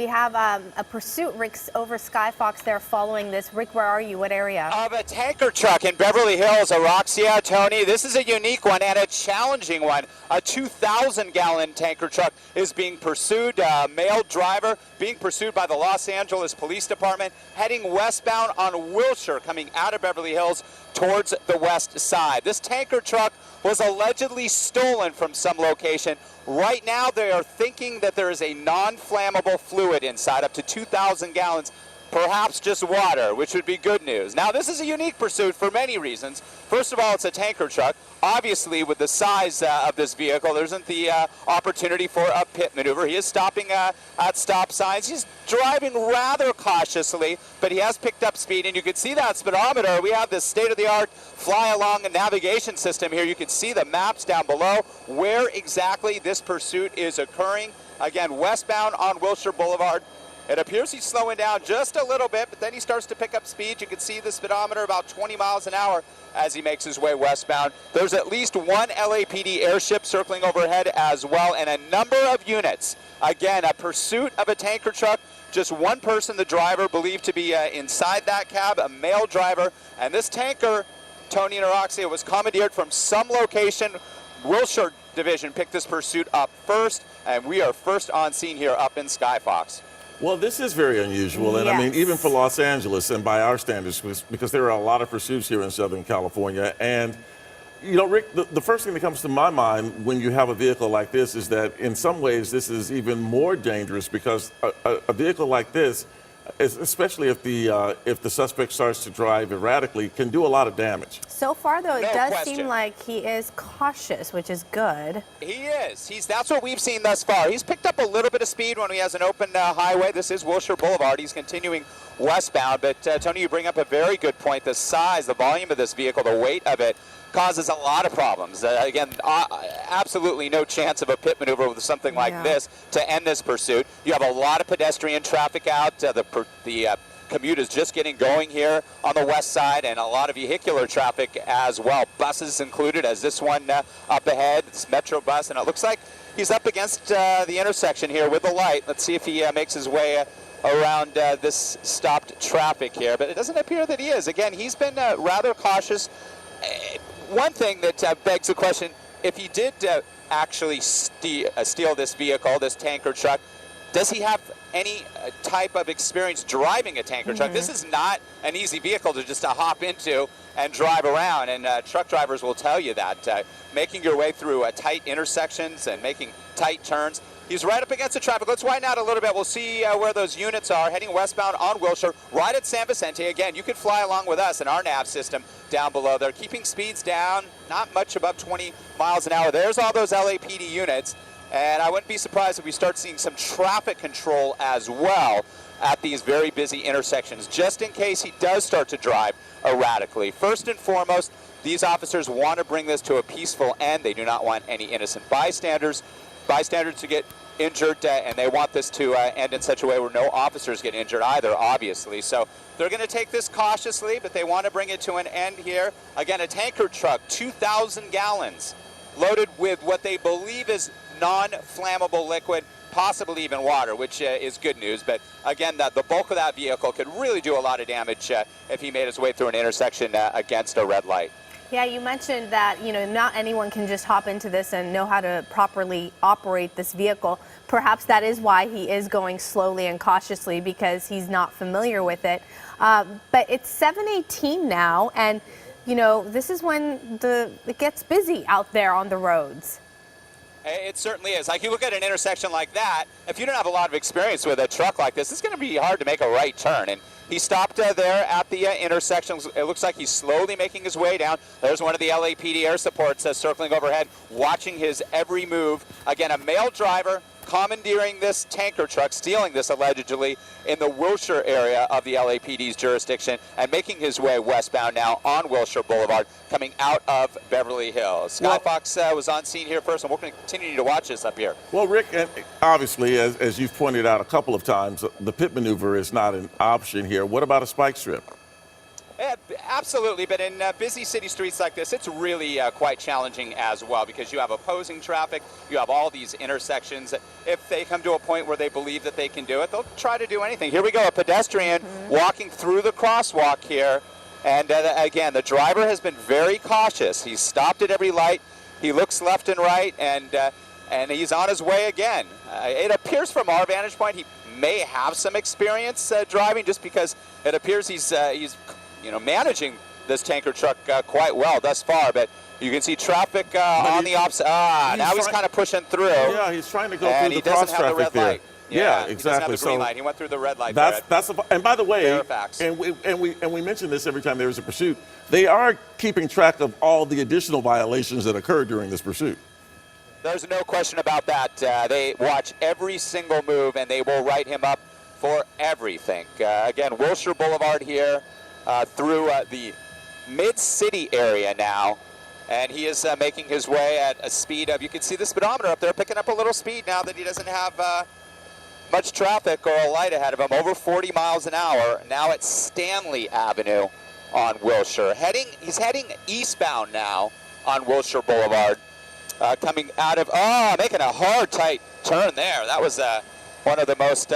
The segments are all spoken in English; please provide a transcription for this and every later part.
we have a pursuit, Rick, over Skyfox there following this. Rick, where are you? What area? Of a tanker truck in Beverly Hills, Araxia, Tony. This is a unique one and a challenging one. A 2,000-gallon tanker truck is being pursued. A male driver being pursued by the Los Angeles Police Department, heading westbound on Wilshire, coming out of Beverly Hills towards the west side. This tanker truck was allegedly stolen from some location. Right now, they are thinking that there is a non-flammable fluid inside, up to 2,000 gallons, perhaps just water, which would be good news. Now, this is a unique pursuit for many reasons. First of all, it's a tanker truck. Obviously, with the size of this vehicle, there isn't the opportunity for a pit maneuver. He is stopping at stop signs. He's driving rather cautiously, but he has picked up speed, and you can see that speedometer. We have this state-of-the-art fly-along navigation system here. You can see the maps down below where exactly this pursuit is occurring. Again, westbound on Wilshire Boulevard. It appears he's slowing down just a little bit, but then he starts to pick up speed. You can see the speedometer about 20 miles an hour as he makes his way westbound. There's at least one LAPD airship circling overhead as well, and a number of units. Again, a pursuit of a tanker truck. Just one person, the driver, believed to be inside that cab, a male driver. And this tanker, Tony and Araxia, was commandeered from some location. Wilshire Division picked this pursuit up first, and we are first on scene here up in Skyfox. Well, this is very unusual, and I mean, even for Los Angeles and by our standards, because there are a lot of pursuits here in Southern California. And, you know, Rick, the first thing that comes to my mind when you have a vehicle like this is that in some ways this is even more dangerous because a vehicle like this, especially if the suspect starts to drive erratically, can do a lot of damage. So far, though, it does seem like he is cautious, which is good. He is. That's what we've seen thus far. He's picked up a little bit of speed when he has an open highway. This is Wilshire Boulevard. He's continuing westbound. But, Tony, you bring up a very good point. The size, the volume of this vehicle, the weight of it, causes a lot of problems. Again, absolutely no chance of a pit maneuver with something like this to end this pursuit. You have a lot of pedestrian traffic out. The commute is just getting going here on the west side, and a lot of vehicular traffic as well. Buses included, as this one up ahead, this Metro bus, and it looks like he's up against the intersection here with the light. Let's see if he makes his way around this stopped traffic here, but it doesn't appear that he is. Again, he's been rather cautious. One thing that begs the question, if he did actually steal this vehicle, this tanker truck, does he have any type of experience driving a tanker truck? This is not an easy vehicle to just hop into and drive around, and truck drivers will tell you that. Making your way through tight intersections and making tight turns. He's right up against the traffic. Let's widen out a little bit. We'll see where those units are, heading westbound on Wilshire, right at San Vicente. Again, you can fly along with us in our nav system down below. They're keeping speeds down, not much above 20 miles an hour. There's all those LAPD units, and I wouldn't be surprised if we start seeing some traffic control as well at these very busy intersections, just in case he does start to drive erratically. First and foremost, these officers want to bring this to a peaceful end. They do not want any innocent bystanders to get injured, and they want this to end in such a way where no officers get injured either, obviously. So they're going to take this cautiously, but they want to bring it to an end here. Again, a tanker truck, 2,000 gallons, loaded with what they believe is non-flammable liquid, possibly even water, which is good news. But again, the bulk of that vehicle could really do a lot of damage if he made his way through an intersection against a red light. Yeah, you mentioned that, you know, not anyone can just hop into this and know how to properly operate this vehicle. Perhaps that is why he is going slowly and cautiously, because he's not familiar with it. But it's 7:18 now, and, you know, this is when it gets busy out there on the roads. It certainly is. Like, you look at an intersection like that, if you don't have a lot of experience with a truck like this, it's going to be hard to make a right turn. And he stopped there at the intersection. It looks like he's slowly making his way down. There's one of the LAPD air supports circling overhead, watching his every move. Again, a male driver commandeering this tanker truck, stealing this allegedly in the Wilshire area of the LAPD's jurisdiction, and making his way westbound now on Wilshire Boulevard, coming out of Beverly Hills. Skyfox was on scene here first, and we're going to continue to watch this up here. Well, Rick, and obviously, as you've pointed out a couple of times, the pit maneuver is not an option here. What about a spike strip? Absolutely, but in busy city streets like this, it's really quite challenging as well because you have opposing traffic, you have all these intersections. If they come to a point where they believe that they can do it, they'll try to do anything. Here we go, a pedestrian walking through the crosswalk here. And again, the driver has been very cautious. He's stopped at every light. He looks left and right, and he's on his way again. It appears from our vantage point he may have some experience driving just because it appears he's managing this tanker truck quite well thus far, but you can see traffic on the opposite. Now he's kind of pushing through. Yeah, he's trying to go through the cross traffic there. Light. Yeah, exactly. exactly. He doesn't have the green light. He went through the red light. And by the way, Fairfax. and we mention this every time there is a pursuit. They are keeping track of all the additional violations that occurred during this pursuit. There's no question about that. They watch every single move, and they will write him up for everything. Again, Wilshire Boulevard here through the mid-city area now, and he is making his way at a speed of, you can see the speedometer up there picking up a little speed now that he doesn't have much traffic or a light ahead of him, over 40 miles an hour, now at Stanley Avenue on Wilshire. He's heading eastbound now on Wilshire Boulevard, coming out of, making a hard, tight turn there. That was one of the most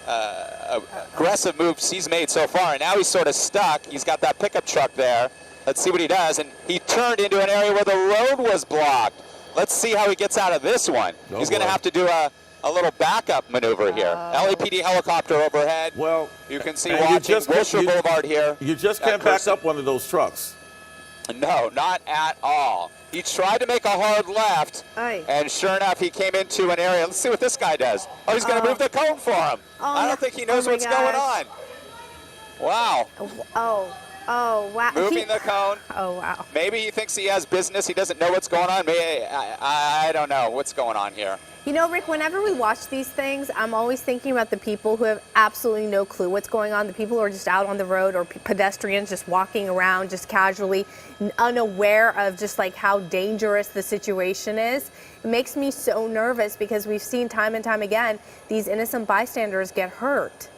aggressive moves he's made so far, and now he's sort of stuck. He's got that pickup truck there. Let's see what he does, and he turned into an area where the road was blocked. Let's see how he gets out of this one. He's going to have to do a little backup maneuver here. LAPD helicopter overhead. Well, you can see watching Wilshire Boulevard here. You just can't back up one of those trucks. No, not at all. He tried to make a hard left, and sure enough, he came into an area. Let's see what this guy does. Oh, he's going to move the cone for him. I don't think he knows what's going on. Wow. Oh, wow. Moving the cone. Oh, wow. Maybe he thinks he has business. He doesn't know what's going on. Maybe, I don't know what's going on here. You know, Rick, whenever we watch these things, I'm always thinking about the people who have absolutely no clue what's going on, the people who are just out on the road, or pedestrians just walking around just casually, unaware of just like how dangerous the situation is. It makes me so nervous because we've seen time and time again these innocent bystanders get hurt.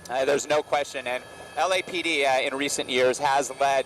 There's no question, and LAPD in recent years has led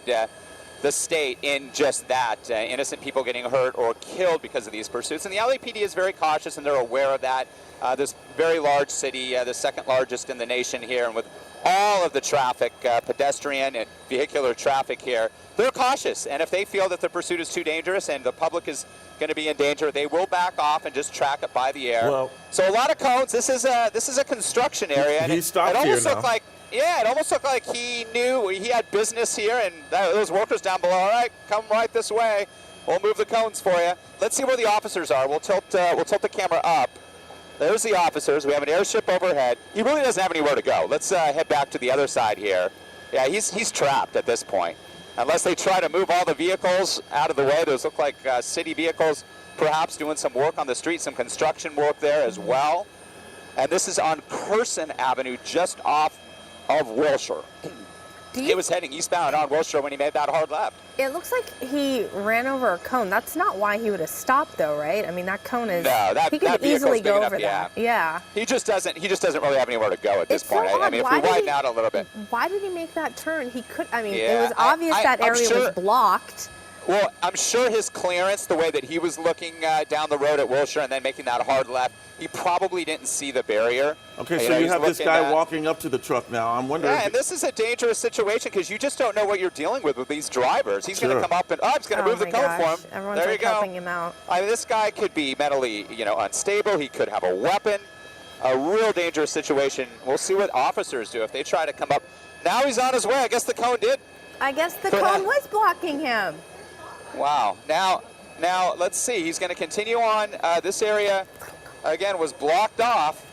the state in just that, innocent people getting hurt or killed because of these pursuits. And the LAPD is very cautious, and they're aware of that. This very large city, the second largest in the nation here, and with all of the traffic, pedestrian and vehicular traffic here, they're cautious. And if they feel that the pursuit is too dangerous and the public is going to be in danger, they will back off and just track it by the air. Well, so a lot of cones. This is a construction area. He stopped here now. Yeah, it almost looked like he knew he had business here, and those workers down below, all right, come right this way. We'll move the cones for you. Let's see where the officers are. We'll tilt the camera up. There's the officers. We have an airship overhead. He really doesn't have anywhere to go. Let's head back to the other side here. Yeah, he's trapped at this point. Unless they try to move all the vehicles out of the way. Those look like city vehicles, perhaps doing some work on the street, some construction work there as well. And this is on Curson Avenue, just off of Wilshire. He was heading eastbound on Wilshire when he made that hard left. It looks like he ran over a cone. That's not why he would have stopped, though, right? I mean, that cone is. No, he could easily go over that. Yeah. He just doesn't really have anywhere to go at this point. So I mean, if we widen out a little bit. Why did he make that turn? He could. I mean, it was obvious that area was blocked. Well, I'm sure his clearance, the way that he was looking down the road at Wilshire and then making that hard left, he probably didn't see the barrier. Okay, so you have this guy walking up to the truck now. I'm wondering. Yeah, and this is a dangerous situation because you just don't know what you're dealing with these drivers. He's going to come up and, he's going to move the cone for him. Everyone's there you go. helping him out. I mean, this guy could be mentally, unstable. He could have a weapon. A real dangerous situation. We'll see what officers do if they try to come up. Now he's on his way. I guess the cone did. I guess the cone was blocking him. Wow. Now let's see. He's going to continue on. This area, again, was blocked off.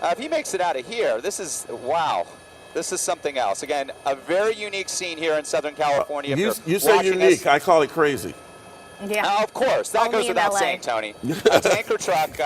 If he makes it out of here, this is, wow. This is something else. Again, a very unique scene here in Southern California. You say unique. I call it crazy. Yeah. Of course. That goes without saying, Tony. A tanker truck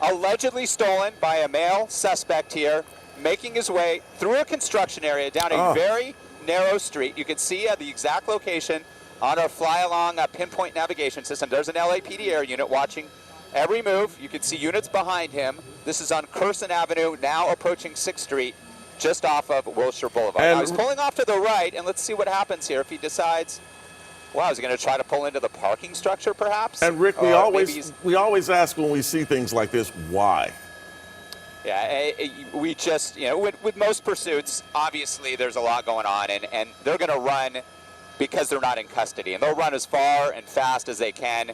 allegedly stolen by a male suspect here, making his way through a construction area down a very narrow street. You can see the exact location on our fly-along pinpoint navigation system. There's an LAPD air unit watching every move. You can see units behind him. This is on Curson Avenue, now approaching 6th Street, just off of Wilshire Boulevard. And now he's pulling off to the right, and let's see what happens here if he decides. Wow, is he going to try to pull into the parking structure, perhaps? And Rick, we always ask when we see things like this, why? Yeah, we just, you know, with most pursuits, obviously there's a lot going on, and they're going to run because they're not in custody. And they'll run as far and fast as they can,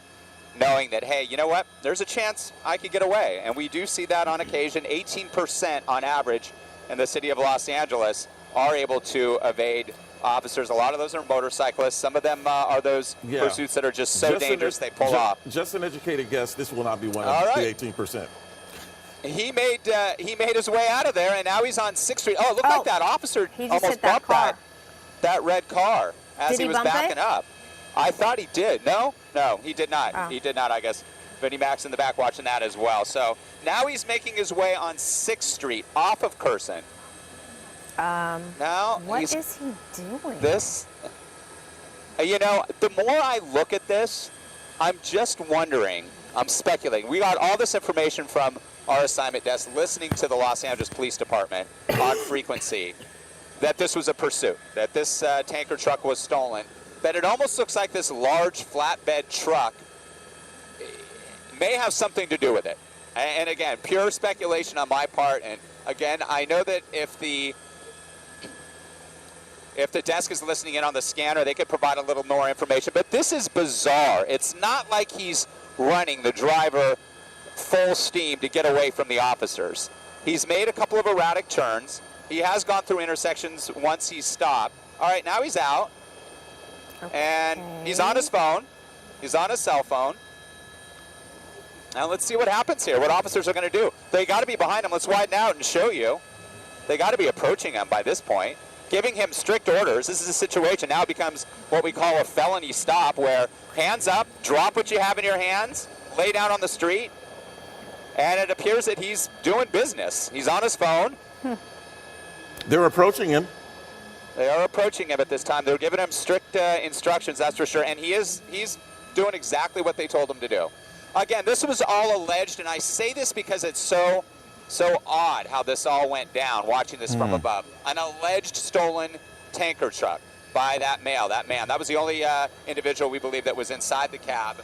knowing that, hey, you know what, there's a chance I could get away. And we do see that on occasion. 18% on average in the city of Los Angeles are able to evade officers. A lot of those are motorcyclists. Some of them are those pursuits that are just so dangerous they pull off. Just an educated guess, this will not be one All of right. the 18%. He made his way out of there, and now he's on 6th Street. Oh, it looked like that officer he just almost hit that bumped car. that red car as Did he he was bump backing it? up. I thought he did. No, he did not. Oh. He did not, I guess. Vinnie Mac's in the back watching that as well. So now he's making his way on 6th Street off of Curson. Now What is he doing? This, you know, the more I look at this, I'm just wondering, I'm speculating. We got all this information from our assignment desk, listening to the Los Angeles Police Department on frequency, that this was a pursuit, that this tanker truck was stolen, that it almost looks like this large flatbed truck may have something to do with it. And again, pure speculation on my part. And again, I know that if the desk is listening in on the scanner, they could provide a little more information. But this is bizarre. It's not like he's running the driver full steam to get away from the officers. He's made a couple of erratic turns. He has gone through intersections once he's stopped. All right, now he's out. Okay. And he's on his phone. He's on his cell phone. Now let's see what happens here, what officers are going to do. They got to be behind him. Let's widen out and show you. They got to be approaching him by this point, giving him strict orders. This is a situation now becomes what we call a felony stop, where hands up, drop what you have in your hands, lay down on the street, and it appears that he's doing business. He's on his phone. They're approaching him. They are approaching him at this time. They're giving him strict instructions, that's for sure, and he's doing exactly what they told him to do. Again, this was all alleged, and I say this because it's so odd how this all went down, watching this from above. An alleged stolen tanker truck by that male, that man. That was the only individual we believe that was inside the cab.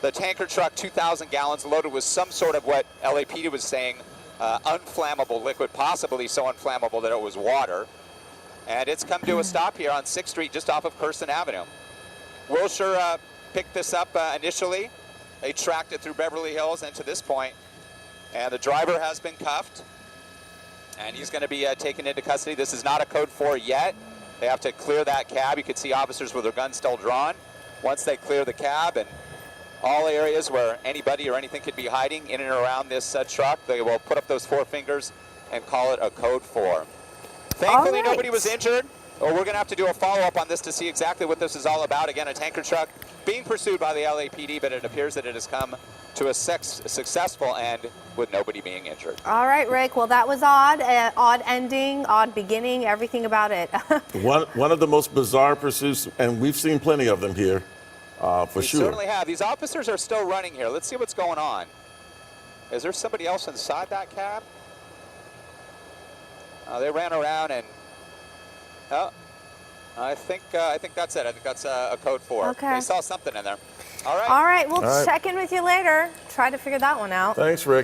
The tanker truck, 2,000 gallons, loaded with some sort of what LAPD was saying, unflammable liquid, possibly so inflammable that it was water. And it's come to a stop here on 6th Street, just off of Curson Avenue. Wilshire picked this up initially. They tracked it through Beverly Hills and to this point. And the driver has been cuffed. And he's going to be taken into custody. This is not a code 4 yet. They have to clear that cab. You can see officers with their guns still drawn. Once they clear the cab and all areas where anybody or anything could be hiding in and around this truck, they will put up those 4 fingers and call it a code 4. Thankfully, nobody was injured. Or we're going to have to do a follow-up on this to see exactly what this is all about. Again, a tanker truck being pursued by the LAPD, but it appears that it has come to a successful end with nobody being injured. All right, Rick. Well, that was odd. Odd ending, odd beginning, everything about it. One of the most bizarre pursuits, and we've seen plenty of them here, for We sure. certainly have. These officers are still running here. Let's see what's going on. Is there somebody else inside that cab? They ran around and... Oh, I think that's it. I think that's a code 4. Okay. They saw something in there. All right. All right, we'll All right. check in with you later. Try to figure that one out. Thanks, Rick.